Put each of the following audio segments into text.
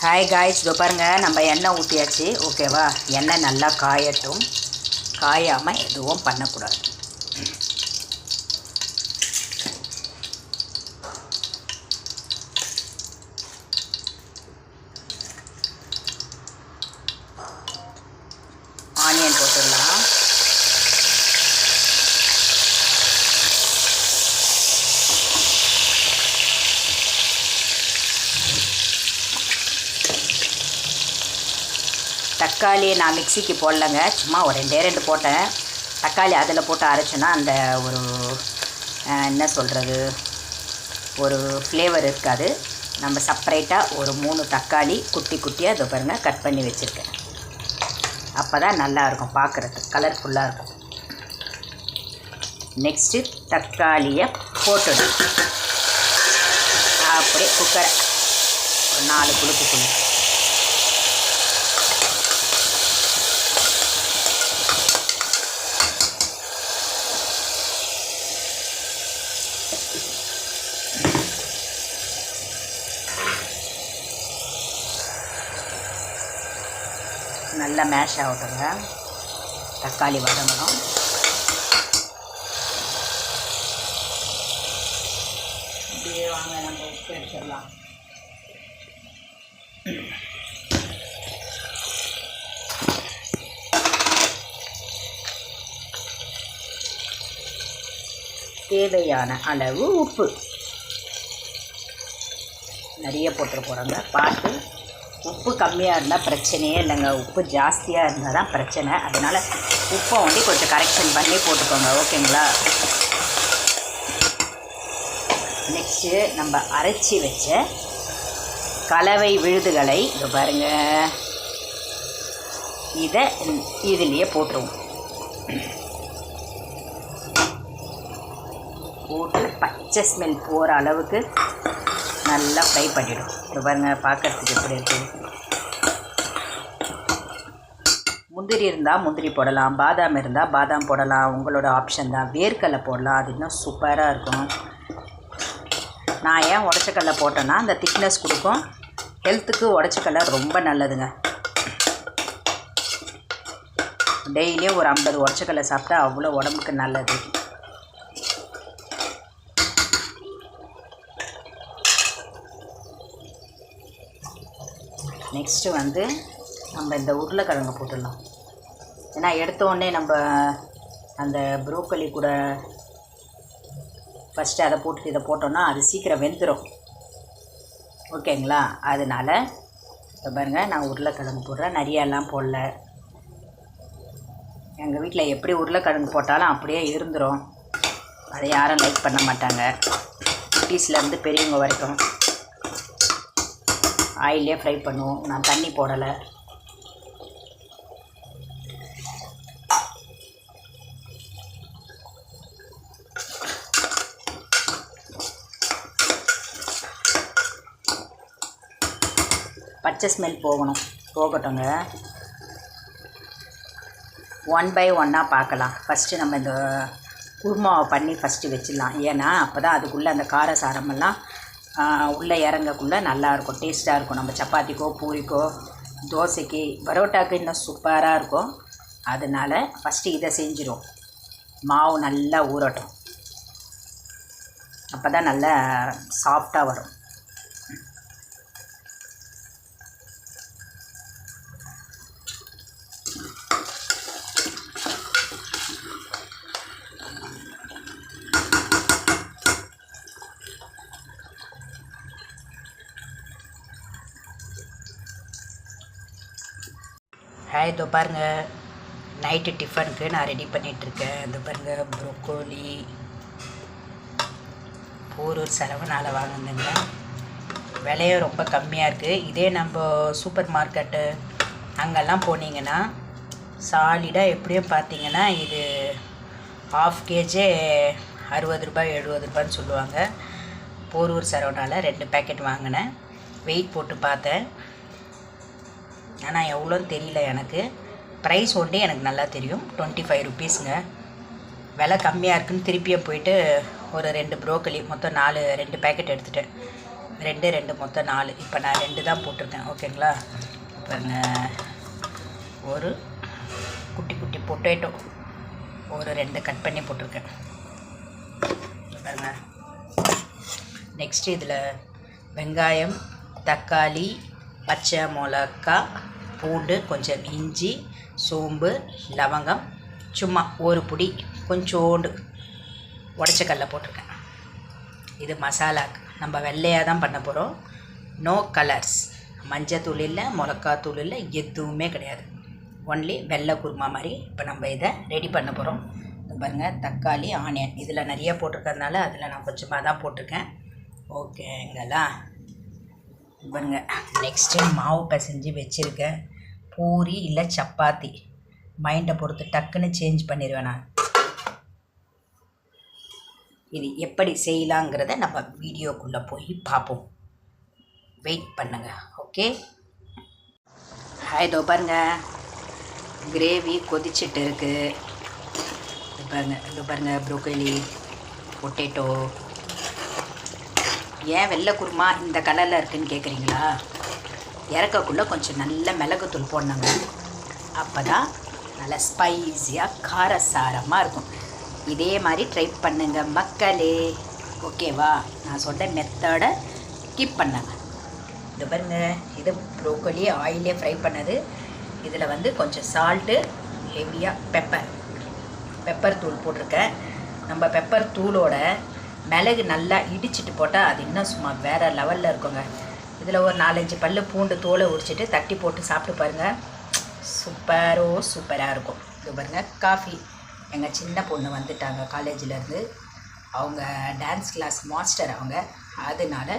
Hi guys, இதோ பாருங்கள், நம்ம எண்ணெய் ஊற்றியாச்சு. ஓகேவா? எண்ணெய் நல்லா காயட்டும். காயாமல் எதுவும் பண்ணக்கூடாது. ஆனியன் போட்டுடலாம். தக்காளி நான் மிக்சிக்கு போடலைங்க, சும்மா ஒரு ரெண்டு போட்டேன். தக்காளி அதில் போட்டு அரைச்சோன்னா அந்த ஒரு என்ன சொல்கிறது, ஒரு ஃப்ளேவர் இருக்காது. நம்ம செப்பரேட்டாக ஒரு 3 தக்காளி குட்டி குட்டியாக இதை பாருங்கள் கட் பண்ணி வச்சுருக்கேன். அப்போ தான் நல்லாயிருக்கும், பார்க்குறதுக்கு கலர்ஃபுல்லாக இருக்கும். நெக்ஸ்ட்டு தக்காளியை போட்டுடும். அப்படியே குக்கரை ஒரு 4 குழு நல்லா மேஷ் ஆகட்டுங்க. தக்காளி வதங்கணும். இப்படியே வாங்க, நம்ம உப்பு எடுத்துடலாம். தேவையான அளவு உப்பு நிறைய போட்டுற போகிறாங்க. பார்த்து, உப்பு கம்மியாக இருந்தால் பிரச்சனையே இல்லைங்க, உப்பு ஜாஸ்தியாக இருந்தால் தான் பிரச்சனை. அதனால் உப்பை கொஞ்சம் கரெக்ஷன் பண்ணி போட்டுக்கோங்க. ஓகேங்களா? நெக்ஸ்ட்டு நம்ம அரைச்சி வச்ச கலவை விழுதுகளை இதை பாருங்கள், இதை இதுலேயே போட்டுருவோம். போட்டு பச்சை ஸ்மெல் போகிற அளவுக்கு நல்லா ஃப்ரை பண்ணிவிடும். இது பாருங்கள், பார்க்குறதுக்கு எப்படி இருக்குது. முந்திரி இருந்தால் முந்திரி போடலாம், பாதாம் இருந்தால் பாதாம் போடலாம், உங்களோட ஆப்ஷன் தான். வேர்க்கடலை போடலாம், அது இன்னும் சூப்பராக இருக்கும். நான் ஏன் உடச்சக்கடலை போட்டேன்னா அந்த திக்னஸ் கொடுக்கும். ஹெல்த்துக்கு உடச்சக்கடலை ரொம்ப நல்லதுங்க. டெய்லியும் ஒரு 50 உடச்சக்கடலை சாப்பிட்டா அவ்வளோ உடம்புக்கு நல்லது. நெக்ஸ்ட்டு நம்ம இந்த உருளைக்கிழங்கு போட்டுடலாம். ஏன்னா எடுத்தோடனே நம்ம அந்த ப்ரோக்கலி கூட ஃபஸ்ட்டு அதை போட்டுட்டு இதை போட்டோன்னா அது சீக்கிரம் வெந்துடும். ஓகேங்களா? அதனால் இப்போ பாருங்கள், நான் உருளைக்கிழங்கு போடுறேன். நிறையெல்லாம் போடல. எங்கள் வீட்டில் எப்படி உருளைக்கிழங்கு போட்டாலும் அப்படியே இருந்துடும். அதை யாரும் லைக் பண்ண மாட்டாங்க, குட்டீஸ்லேருந்து பெரியவங்க வரைக்கும். ஆயிலே ஃப்ரை பண்ணுவோம். நான் தண்ணி போடலை. பச்சை ஸ்மெல் போகட்டுங்க. 1 by 1 பார்க்கலாம். ஃபஸ்ட்டு நம்ம இந்த குருமாவை பண்ணி ஃபஸ்ட்டு வச்சிடலாம். ஏன்னா அப்போ தான் அதுக்குள்ளே அந்த காரசாரமெல்லாம் உள்ளே இறங்கக்குள்ளே நல்லாயிருக்கும், டேஸ்ட்டாக இருக்கும். நம்ம சப்பாத்திக்கோ பூரிக்கோ தோசைக்கு பரோட்டாக்கு இன்னும் சூப்பராக இருக்கும். அதனால் ஃபஸ்ட்டு இதை செஞ்சிடும். மாவு நல்லா ஊறட்டும், அப்போ தான் நல்லா சாஃப்டாக வரும். ஹாய், இதோ பாருங்கள், நைட்டு டிஃபனுக்கு நான் ரெடி பண்ணிகிட்ருக்கேன். இதோ பாருங்கள், ப்ரோக்கோலி போரூர் சரவணால வாங்கினேங்க. விலையும் ரொம்ப கம்மியாக இருக்குது. இதே நம்ம சூப்பர் மார்க்கெட்டு அங்கெல்லாம் போனீங்கன்னா சாலிடாக எப்படியும் பார்த்தீங்கன்னா இது 1/2 kg 60 ரூபாய் 70 ரூபான்னு சொல்லுவாங்க. போரூர் சரவணால 2 பேக்கெட் வாங்கினேன். வெயிட் போட்டு பார்த்தேன், ஆனால் எவ்வளோன்னு தெரியல எனக்கு. ப்ரைஸ் ஒன்றே எனக்கு நல்லா தெரியும், 25 rupeesங்க. விலை கம்மியாக இருக்குதுன்னு திருப்பியும் போயிட்டு ஒரு 2 ப்ரோக்கலி மொத்தம் 2 பேக்கெட் எடுத்துட்டேன். ரெண்டு மொத்தம் 4. இப்போ நான் 2 தான் போட்டிருக்கேன். ஓகேங்களா? பாருங்க, ஒரு குட்டி குட்டி பொட்டேட்டோ ஒரு 2 கட் பண்ணி போட்டிருக்கேன். பாருங்க. நெக்ஸ்ட்டு இதில் வெங்காயம், தக்காளி, பச்சை மிளகா, பூண்டு, கொஞ்சம் இஞ்சி, சோம்பு, லவங்கம், சும்மா ஒரு புடி கொஞ்சோண்டு உடச்ச கடலை போட்டிருக்கேன். இது மசாலாக்கு நம்ம வெள்ளையாக தான் பண்ண போகிறோம். நோ கலர்ஸ், மஞ்சத்தூள் இல்லை, மிளகாத்தூள் இல்லை, எதுவுமே கிடையாது. ஒன்லி வெள்ளை குருமா மாதிரி இப்போ நம்ம இதை ரெடி பண்ண போகிறோம். பாருங்கள், தக்காளி, ஆனியன் இதில் நிறைய போட்டிருக்கறதுனால அதில் நான் கொஞ்சமாக தான் போட்டிருக்கேன். ஓகேங்களா? பாருங்க, நெக்ஸ்ட்டு மாவு பிசைஞ்சு வச்சுருக்கேன். பூரி இல்லை சப்பாத்தி மைண்டை பொறுத்து டக்குன்னு சேஞ்ச் பண்ணிடுவேன் நான். இது எப்படி செய்யலாங்கிறத நம்ம வீடியோக்குள்ளே போய் பார்ப்போம். வெயிட் பண்ணுங்க. ஓகே, இதோ பாருங்க, கிரேவி கொதிச்சிட்டு இருக்குது. இது பாருங்க ப்ரோக்கோலி, பொட்டேட்டோ. ஏன் வெள்ளை குருமா இந்த கலரில் இருக்குதுன்னு கேட்குறீங்களா? இறக்கக்குள்ளே கொஞ்சம் நல்ல மிளகுத்தூள் போடணுங்க. அப்போ தான் நல்லா ஸ்பைஸியாக காரசாரமாக இருக்கும். இதே மாதிரி ட்ரை பண்ணுங்க மக்களே. ஓகேவா? நான் சொன்ன மெத்தடை ஸ்கிப் பண்ணுங்க. இது பாருங்க, இது ப்ரோக்கோலி ஆயிலே ஃப்ரை பண்ணது. இதில் வந்து கொஞ்சம் சால்ட்டு, ஹெவியாக பெப்பர் தூள் போட்டிருக்கேன். நம்ம பெப்பர் தூளோட மிளகு நல்லா இடிச்சிட்டு போட்டால் அது இன்னும் சும்மா வேறு லெவலில் இருக்குங்க. இதில் ஒரு 4-5 பல்லு பூண்டு தோலை உரிச்சிட்டு தட்டி போட்டு சாப்பிட்டு பாருங்கள். சூப்பராக இருக்கும். இது பாருங்கள், காஃபி. எங்கள் சின்ன பொண்ணு வந்துட்டாங்க காலேஜிலேருந்து. அவங்க டான்ஸ் கிளாஸ் மாஸ்டர் அவங்க. அதனால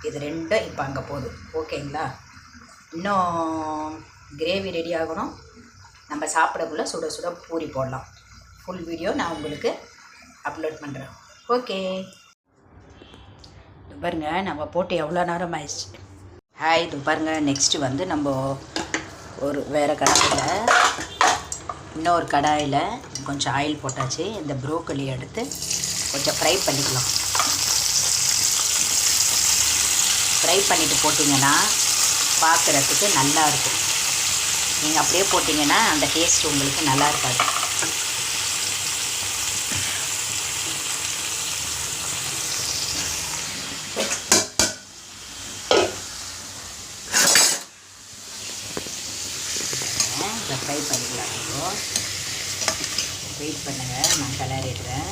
இது 2 இப்போ அங்கே போகுது. ஓகேங்களா? இன்னும் கிரேவி ரெடி ஆகணும். நம்ம சாப்பிடக்குள்ளே சுட சுட பூரி போடலாம். ஃபுல் வீடியோ நான் உங்களுக்கு அப்லோட் பண்ணுறேன். ஓகே, இது பாருங்க, நம்ம போட்டு எவ்வளோ நேரம் ஆயிடுச்சு. இது பாருங்க, நெக்ஸ்ட்டு வந்து நம்ம ஒரு வேறு கடாயில், இன்னொரு கடாயில் கொஞ்சம் ஆயில் போட்டாச்சு. இந்த ப்ரோக்கோலி எடுத்து கொஞ்சம் ஃப்ரை பண்ணிக்கலாம். ஃப்ரை பண்ணிவிட்டு போட்டிங்கன்னா பார்க்குறதுக்கு நல்லாயிருக்கும். நீங்கள் அப்படியே போட்டிங்கன்னா அந்த டேஸ்ட் உங்களுக்கு நல்லா இருக்காது. ஃப்ரை பண்ணிக்கலாம். வெயிட் பண்ணுங்கள், நான் கிளறிடுறேன்.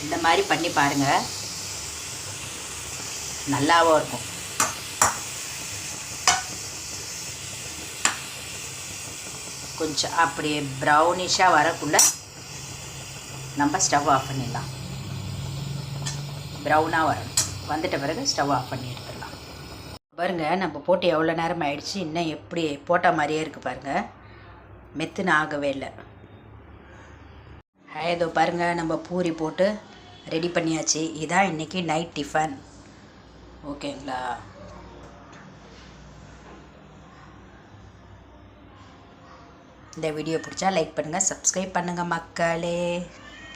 இந்த மாதிரி பண்ணி பாருங்கள், நல்லாவும் இருக்கும். கொஞ்சம் அப்படியே ப்ரௌனிஷாக வரக்குள்ளே நம்ம ஸ்டவ் ஆஃப் பண்ணிடலாம். ப்ரௌனாக வரணும். வந்துட்ட பிறகு ஸ்டவ் ஆஃப் பண்ணி எடுத்துடலாம். பாருங்கள், நம்ம போட்டு எவ்வளோ நேரம் ஆயிடுச்சு. இன்னும் எப்படி போட்ட மாதிரியே இருக்குது பாருங்கள். மெத்துன்னு ஆகவே இல்லை. இதோ பாருங்கள், நம்ம பூரி போட்டு ரெடி பண்ணியாச்சு. இதான் இன்றைக்கி நைட் டிஃபன். ஓகேங்களா? இந்த வீடியோ பிடிச்சா லைக் பண்ணுங்கள், சப்ஸ்கிரைப் பண்ணுங்கள் மக்களே.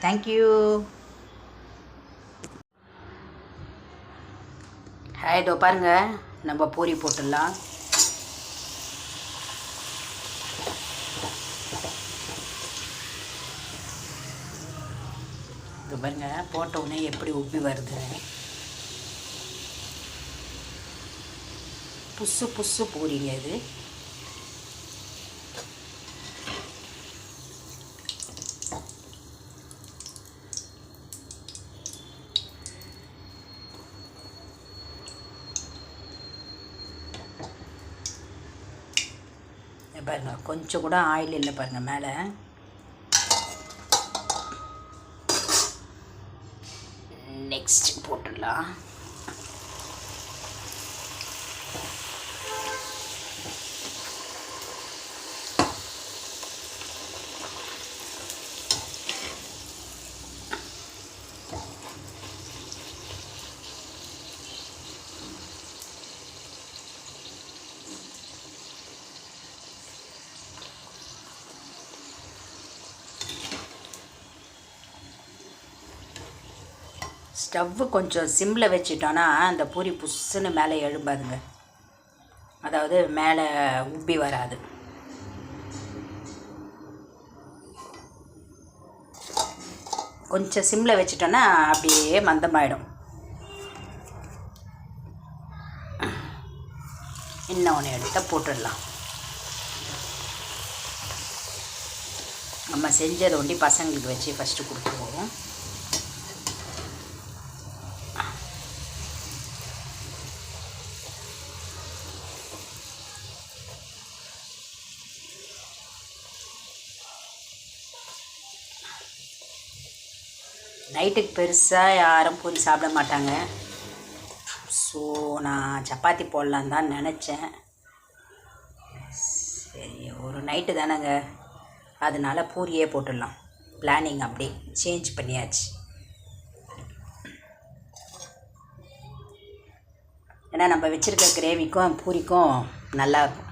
தேங்க்யூ. இதோ பாருங்கள், நம்ம பூரி போட்டுடலாம். இது பாருங்க, போட்ட உடனே எப்படி உப்பி வருது. புசு பூரிங்க இது. பாருங்கள், கொஞ்சம் கூட ஆயில் இல்லை பாருங்கள் மேலே. நெக்ஸ்ட் போட்டுடலாம். ஸ்டவ்வு கொஞ்சம் சிம்மில் வச்சிட்டோன்னா அந்த பூரி புஷ்ஷுன்னு மேலே எழும்பாதுங்க, அதாவது மேலே உப்பி வராது. கொஞ்சம் சிம்மில் வச்சிட்டோன்னா அப்படியே மந்தமாயிடும். இன்னொன்று எடுத்து போட்டுடலாம். நம்ம செஞ்சதை ஒண்டி பசங்களுக்கு வச்சு ஃபஸ்ட்டு கொடுத்துருவோம். நைட்டுக்கு பெருசாக யாரும் பூரி சாப்பிட மாட்டாங்க. ஸோ நான் சப்பாத்தி போடலான்னு தான் நினச்சேன். சரி, ஒரு நைட்டு தானேங்க, அதனால பூரியே போட்டுடலாம். பிளானிங் அப்படி சேஞ்ச் பண்ணியாச்சு. ஏன்னா நம்ம வச்சுருக்க கிரேவிக்கும் பூரிக்கும் நல்லாயிருக்கும்.